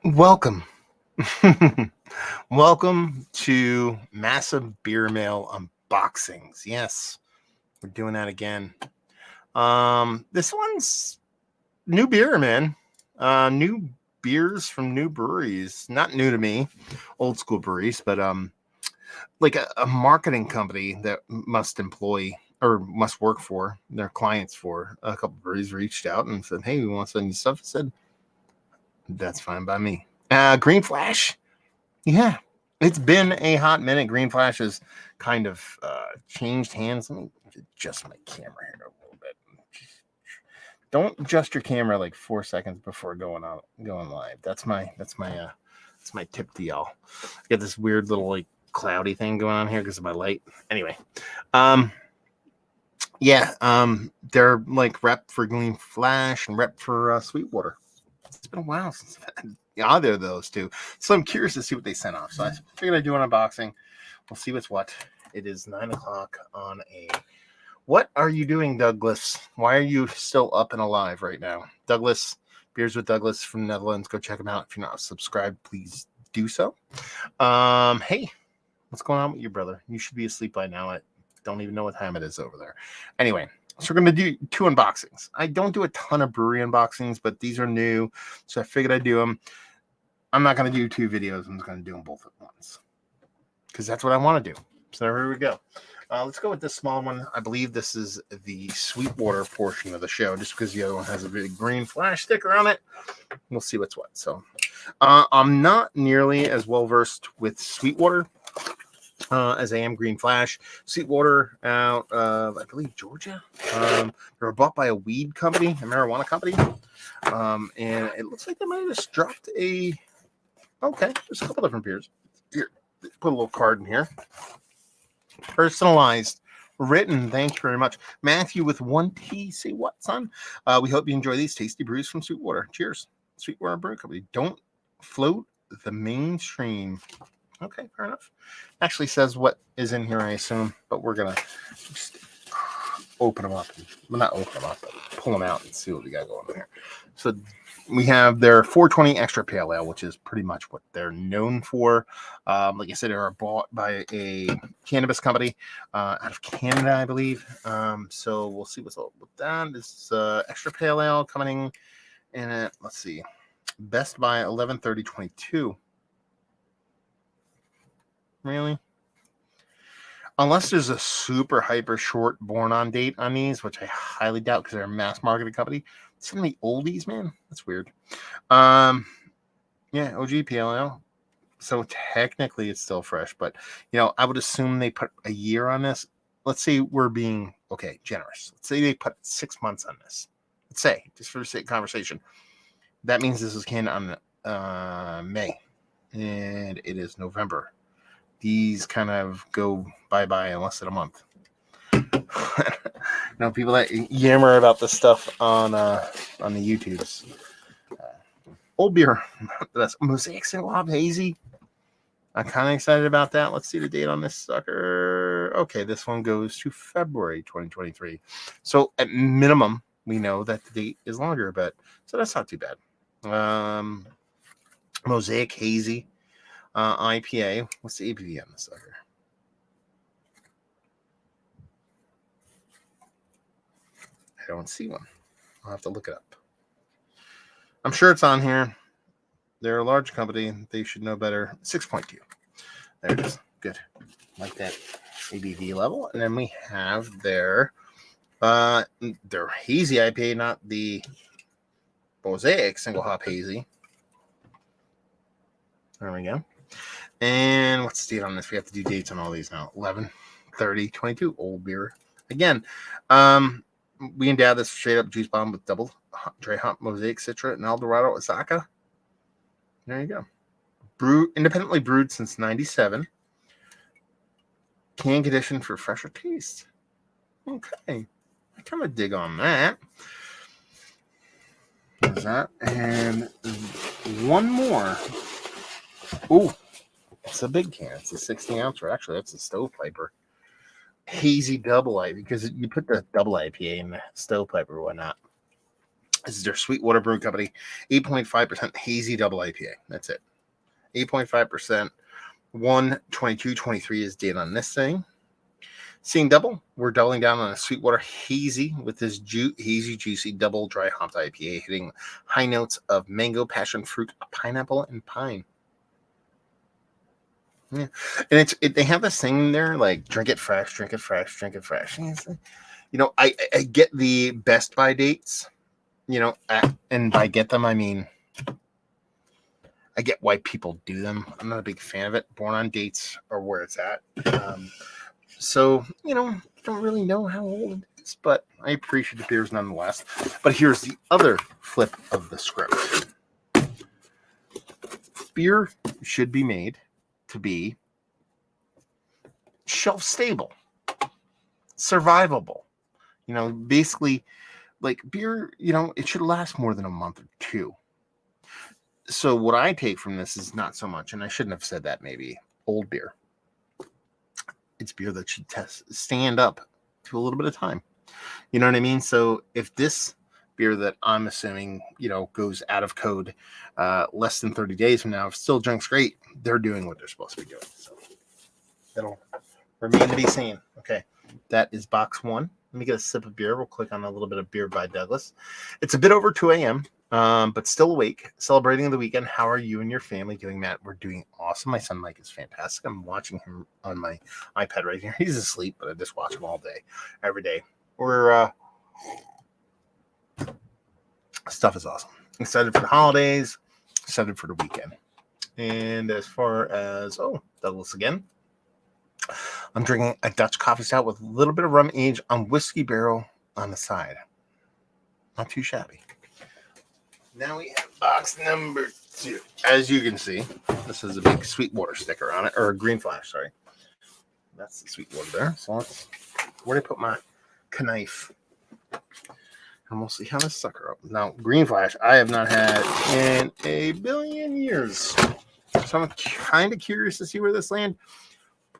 Welcome. Welcome to Massive Beer Mail Unboxings. Yes, we're doing that again. This one's new beer, man. New beers from new breweries. Not new to me, old school breweries, but like a marketing company that must employ or must work for their clients for a couple breweries reached out and said, "Hey, we want to send you stuff." I said, "That's fine by me." Green Flash. Yeah, it's been a hot minute. Green Flash has kind of changed hands. Let me adjust my camera here a little bit. Don't adjust your camera like 4 seconds before going live. That's my tip to y'all. I got this weird little like cloudy thing going on here because of my light. Anyway, um, yeah, they're like rep for Green Flash and rep for Sweetwater. It's been a while since I've had either of those two. So I'm curious to see what they sent off. So I figured I'd do an unboxing. We'll see what's what. It is 9 o'clock on a. What are you doing, Douglas? Why are you still up and alive right now? Douglas, Beers with Douglas from the Netherlands. Go check him out. If you're not subscribed, please do so. Hey, what's going on with you, brother? You should be asleep by now. I don't even know what time it is over there. Anyway, so we're going to do 2 unboxings. I don't do a ton of brewery unboxings, but these are new, so I figured I'd do them. I'm not going to do 2 videos. I'm just going to do them both at once because that's what I want to do. So here we go. Let's go with this small one. I believe this is the Sweetwater portion of the show, just because the other one has a big Green Flash sticker on it. We'll see what's what. So I'm not nearly as well versed with Sweetwater as I am Green Flash. Sweetwater out of, I believe, Georgia. They were bought by a weed company, a marijuana company. And it looks like they might have just dropped a... Okay, there's a couple different beers. Here, put a little card in here. Personalized, written. Thank you very much. Matthew with 1T. Say what, son? We hope you enjoy these tasty brews from Sweetwater. Cheers. Sweetwater Brewing Company. Don't float the mainstream. Okay, fair enough. Actually says what is in here, I assume, but we're going to just open them up. Well, not open them up, but pull them out and see what we got going on here. So we have their 420 Extra Pale Ale, which is pretty much what they're known for. Like I said, they are bought by a cannabis company out of Canada, I believe. So we'll see what's up with that. This Extra Pale Ale coming in at, let's see, Best by 11/30/22. Really? Unless there's a super hyper short born on date on these, which I highly doubt because they're a mass marketing company. It's gonna be oldies, man. That's weird. Yeah, OG PLL. So technically it's still fresh, but I would assume they put a year on this. Let's say we're being generous. Let's say they put 6 months on this. Let's say, just for the sake of conversation. That means this was canned on May, and it is November. These kind of go bye-bye in less than a month. People that yammer about this stuff on the YouTubes. Old beer. That's Mosaic Single Hop Hazy. I'm kind of excited about that. Let's see the date on this sucker. Okay, this one goes to February 2023. So at minimum, we know that the date is longer a bit. So that's not too bad. Mosaic Hazy IPA. What's the ABV on this sucker? I don't see one. I'll have to look it up. I'm sure it's on here. They're a large company. They should know better. 6.2. There it is. Good. Like that ABV level. And then we have their hazy IPA, not the Mosaic Single Hop Hazy. There we go. And what's the date on this? We have to do dates on all these now. 11/30/22. Old beer. Again, we endowed this straight up juice bomb with double dry hop Mosaic Citra and Eldorado Osaka. There you go. Independently brewed since 97. Can condition for fresher taste. Okay. I kind of dig on that. There's that. And one more. Ooh. It's a big can. It's a 16 ounce. Actually, that's a stovepiper. Hazy double IPA, because you put the double IPA in the stovepipe or whatnot. This is their Sweetwater Brewing Company, 8.5% hazy double IPA. That's it. 8.5%. 122.23 is date on this thing. Seeing double, we're doubling down on a Sweetwater Hazy with this hazy, juicy, double dry hopped IPA, hitting high notes of mango, passion fruit, pineapple, and pine. Yeah, and they have this thing there like drink it fresh, drink it fresh, drink it fresh. And I get the Best By dates, and by get them I mean I get why people do them. I'm not a big fan of it. Born on dates are where it's at. So, don't really know how old it is, but I appreciate the beers nonetheless. But here's the other flip of the script. Beer should be made to be shelf stable, survivable. Basically, like beer, it should last more than a month or two. So what I take from this is not so much, and I shouldn't have said that, maybe old beer. It's beer that should stand up to a little bit of time. You know what I mean? So if this beer that I'm assuming, goes out of code less than 30 days from now, if still drinks great, they're doing what they're supposed to be doing. So that'll remain to be seen. Okay, that is box one. Let me get a sip of beer. We'll click on a little bit of Beer by Douglas. It's a bit over 2 a.m., but still awake, celebrating the weekend. How are you and your family doing, Matt? We're doing awesome. My son Mike is fantastic. I'm watching him on my iPad right here. He's asleep, but I just watch him all day, every day. Stuff is awesome. Excited for the holidays, excited for the weekend. And as far as, Douglas again, I'm drinking a Dutch coffee stout with a little bit of rum aged on whiskey barrel on the side. Not too shabby. Now we have box number 2. As you can see, this has a big Sweetwater sticker on it, or a green flash, sorry. That's the Sweetwater there. So where did I put my knife? And we'll see how this sucker up. Now, green flash, I have not had in a billion years. So I'm kind of curious to see where this lands.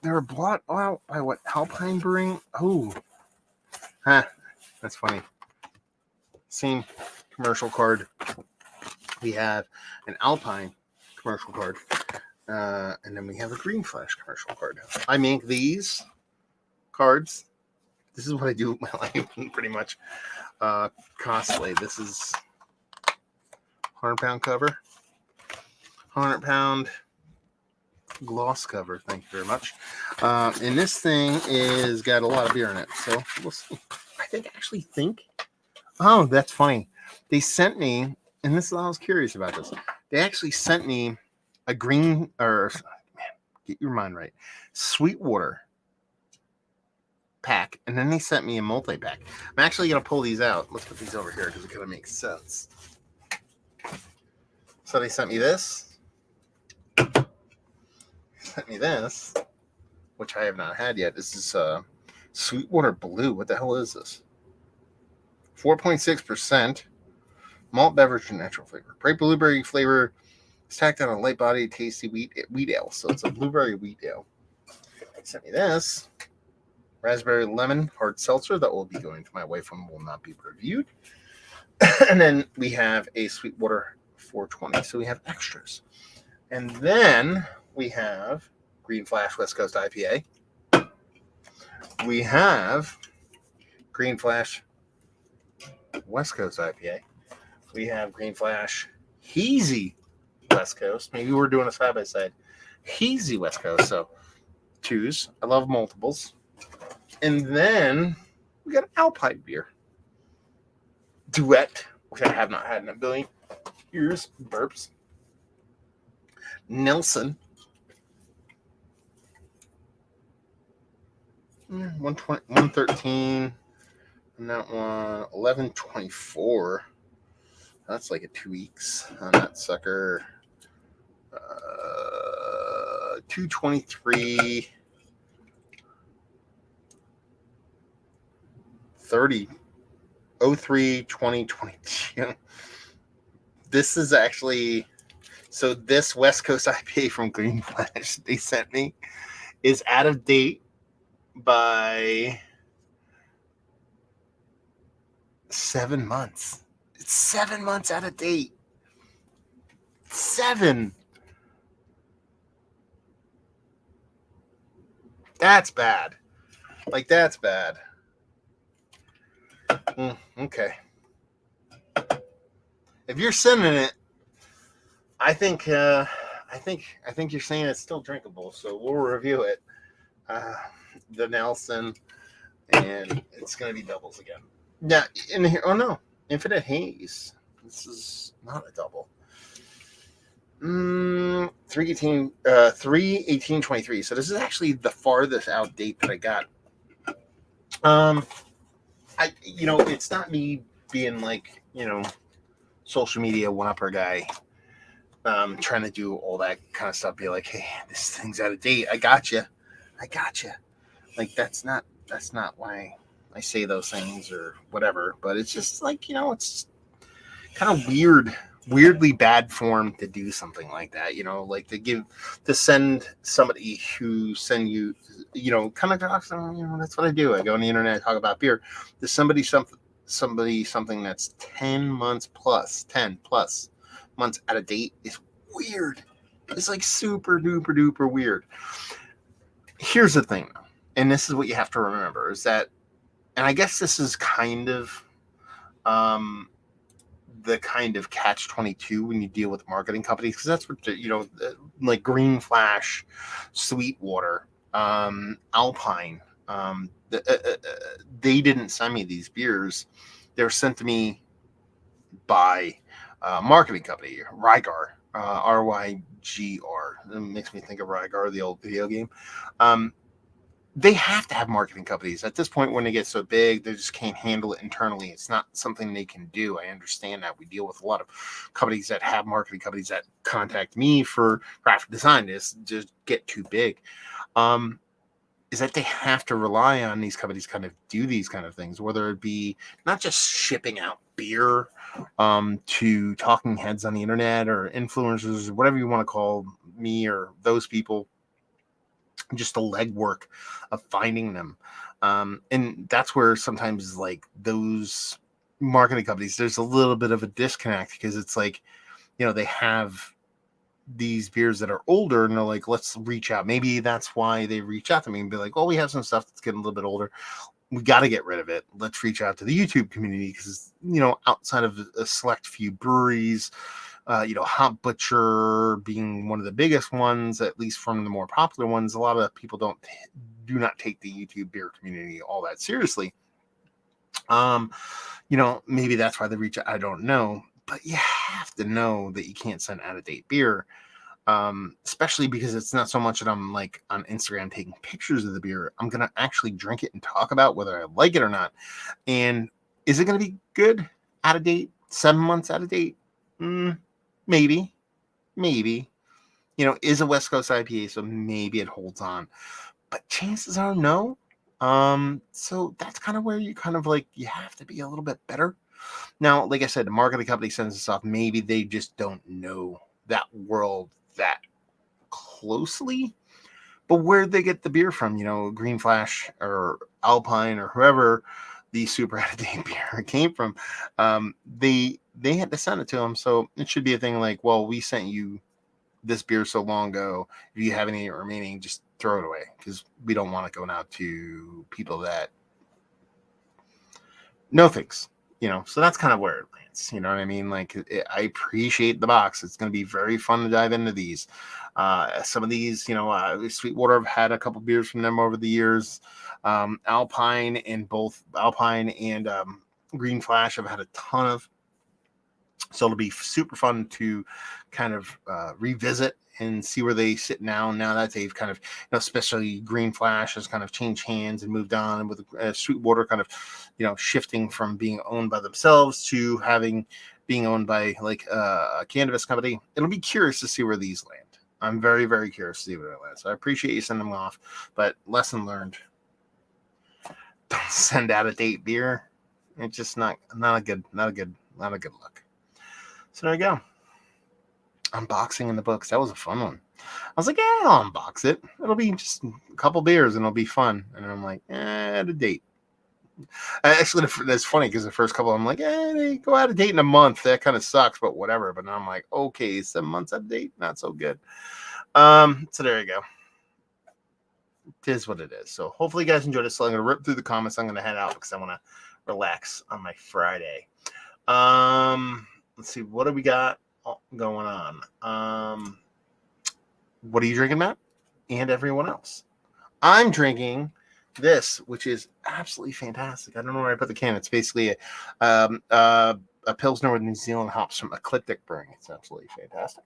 They were bought out by what? Alpine Brewing? Oh. That's funny. Same commercial card. We have an Alpine commercial card. And then we have a Green Flash commercial card. I make these cards. This is what I do with my life, pretty much. Costly. This is 100-pound cover. 100-pound gloss cover. Thank you very much. And this thing is got a lot of beer in it. So we'll see. I actually think. Oh, that's funny. They sent me, and this is I was curious about this. They actually sent me a green, get your mind right, Sweetwater pack, and then they sent me a multi-pack. I'm actually going to pull these out. Let's put these over here because it kind of makes sense. So they sent me this. Sent me this, which I have not had yet. This is Sweetwater Blue. What the hell is this? 4.6% malt beverage and natural flavor. Bright blueberry flavor stacked on a light body, tasty wheat ale. So it's a blueberry wheat ale. They sent me this raspberry lemon hard seltzer that will be going to my wife and will not be reviewed. And then we have a Sweetwater 420. So we have extras. And then we have Green Flash West Coast IPA. We have Green Flash West Coast IPA. We have Green Flash Hazy West Coast. Maybe we're doing a side by side. Hazy West Coast. So 2s. I love multiples. And then we got an Alpine beer. Duet, which I have not had in a billion years. Burps. Nelson. 113. And that one, 1124. That's like a 2 weeks on that sucker. 223. 30. 03 2022. This is actually, so this West Coast IPA from Green Flash they sent me is out of date by 7 months. It's 7 months out of date. 7. That's bad. Like, that's bad. Okay. If you're sending it, I think you're saying it's still drinkable. So we'll review it. The Nelson, and it's gonna be doubles again. Yeah, in here. Oh no, Infinite Haze. This is not a double. 3/18/23. So this is actually the farthest out date that I got. It's not me being like, social media one-upper guy, trying to do all that kind of stuff. Be like, hey, this thing's out of date. I got you. Like, that's not why I say those things or whatever. But it's just like, it's kind of weirdly bad form to do something like that. Like to send somebody who send you, kind of talks. That's what I do. I go on the internet, I talk about beer. To somebody something that's 10 months plus months out of date is weird. It's like super duper duper weird. Here's the thing, and this is what you have to remember, is that, and I guess this is kind of the kind of catch-22 when you deal with marketing companies, because that's what like Green Flash, Sweetwater, Alpine, they didn't send me these beers. They were sent to me by a marketing company, Rygar, RYGR. It makes me think of Rygar, the old video game. They have to have marketing companies. At this point, when they get so big, they just can't handle it internally. It's not something they can do. I understand that. We deal with a lot of companies that have marketing companies that contact me for graphic design. Just get too big. Is that they have to rely on these companies kind of do these kind of things, whether it be not just shipping out beer to talking heads on the internet or influencers, or whatever you want to call me or those people, just the legwork of finding them. And that's where sometimes, like, those marketing companies, there's a little bit of a disconnect, because it's like, they have these beers that are older and they're like, let's reach out. Maybe that's why they reach out to me and be like, well, we have some stuff that's getting a little bit older. We got to get rid of it. Let's reach out to the YouTube community, because, outside of a select few breweries, Hop Butcher being one of the biggest ones, at least from the more popular ones, a lot of people do not take the YouTube beer community all that seriously. Maybe that's why they reach out. I don't know, but you have to know that you can't send out of date beer, especially because it's not so much that I'm like on Instagram taking pictures of the beer. I'm gonna actually drink it and talk about whether I like it or not. And is it gonna be good out of date? 7 months out of date? Maybe. Is a West Coast IPA, so maybe it holds on, but chances are no. So that's kind of where you kind of like, you have to be a little bit better. Now, like I said, the marketing company sends this off. Maybe they just don't know that world that closely. But where'd they get the beer from? Green Flash or Alpine or whoever the super out of date beer came from. They had to send it to them. So it should be a thing like, well, we sent you this beer so long ago. If you have any remaining, just throw it away, because we don't want it going out to people that no thanks. So that's kind of where it lands. You know what I mean? Like, I appreciate the box. It's going to be very fun to dive into these. Some of these, Sweetwater, I've had a couple beers from them over the years. Alpine and Green Flash, I've had a ton of. So it'll be super fun to kind of revisit and see where they sit now that they've kind of, especially Green Flash has kind of changed hands and moved on, with Sweetwater kind of, shifting from being owned by themselves to being owned by like a cannabis company. It'll be curious to see where these land. I'm very, very curious to see where they land. So I appreciate you sending them off, but lesson learned: don't send out of date beer. It's just not a good look. So there you go. Unboxing in the books. That was a fun one. I was like, yeah, I'll unbox it. It'll be just a couple beers and it'll be fun. And I'm like, out of date. Actually, that's funny because the first couple, I'm like, they go out of date in a month. That kind of sucks, but whatever. But now I'm like, okay, 7 months out of date, not so good. So there you go. It is what it is. So hopefully you guys enjoyed this. So I'm gonna rip through the comments. I'm gonna head out because I want to relax on my Friday. Let's see, what do we got going on? What are you drinking, Matt? And everyone else. I'm drinking this, which is absolutely fantastic. I don't know where I put the can. It's basically a Pilsner with New Zealand hops from Eclectic Brewing. It's absolutely fantastic.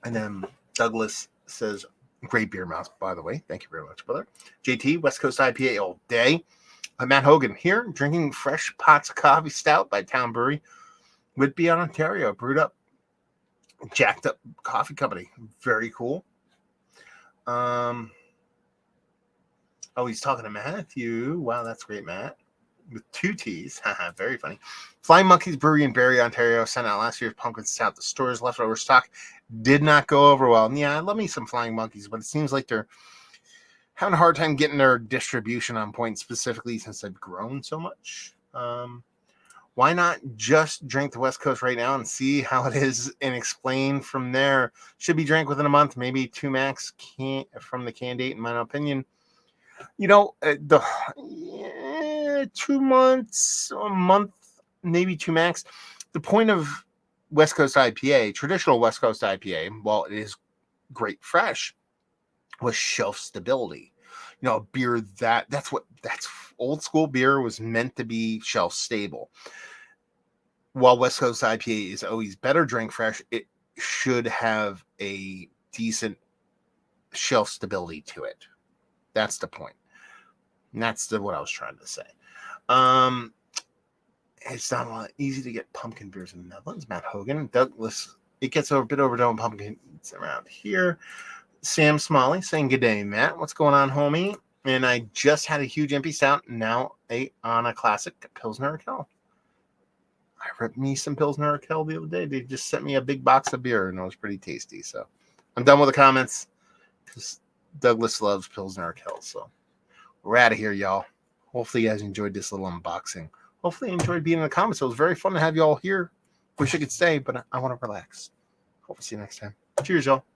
And then Douglas says, great beer mouse, by the way. Thank you very much, brother. JT, West Coast IPA all day. Matt Hogan here, drinking Fresh Pots of Coffee Stout by Town Brewery, Whitby, Ontario, brewed up, jacked up coffee company. Very cool. Oh, he's talking to Matthew. Wow, that's great, Matt. With 2 T's. Very funny. Flying Monkeys Brewery in Barrie, Ontario, sent out last year's pumpkin stout. The store's leftover stock did not go over well. And yeah, I love me some Flying Monkeys, but it seems like they're having a hard time getting their distribution on point, specifically since they've grown so much. Why not just drink the West Coast right now and see how it is and explain from there? Should be drank within a month, maybe 2 max from the can date, in my opinion. 2 months, a month, maybe 2 max. The point of West Coast IPA, traditional West Coast IPA, while it is great fresh, was shelf stability. A beer that's old school beer was meant to be shelf stable. While West Coast IPA is always better drink fresh, it should have a decent shelf stability to it. That's the point. And that's what I was trying to say. It's not easy to get pumpkin beers in the Netherlands. Matt Hogan, Douglas, it gets a bit overdone pumpkins around here. Sam Smalley saying, good day, Matt. What's going on, homie? And I just had a huge empty stout, now on a classic Pilsner Urquell. I ripped me some Pilsner Urquell the other day. They just sent me a big box of beer, and it was pretty tasty. So I'm done with the comments because Douglas loves Pilsner Urquell. So we're out of here, y'all. Hopefully you guys enjoyed this little unboxing. Hopefully you enjoyed being in the comments. It was very fun to have you all here. Wish I could stay, but I want to relax. Hope to see you next time. Cheers, y'all.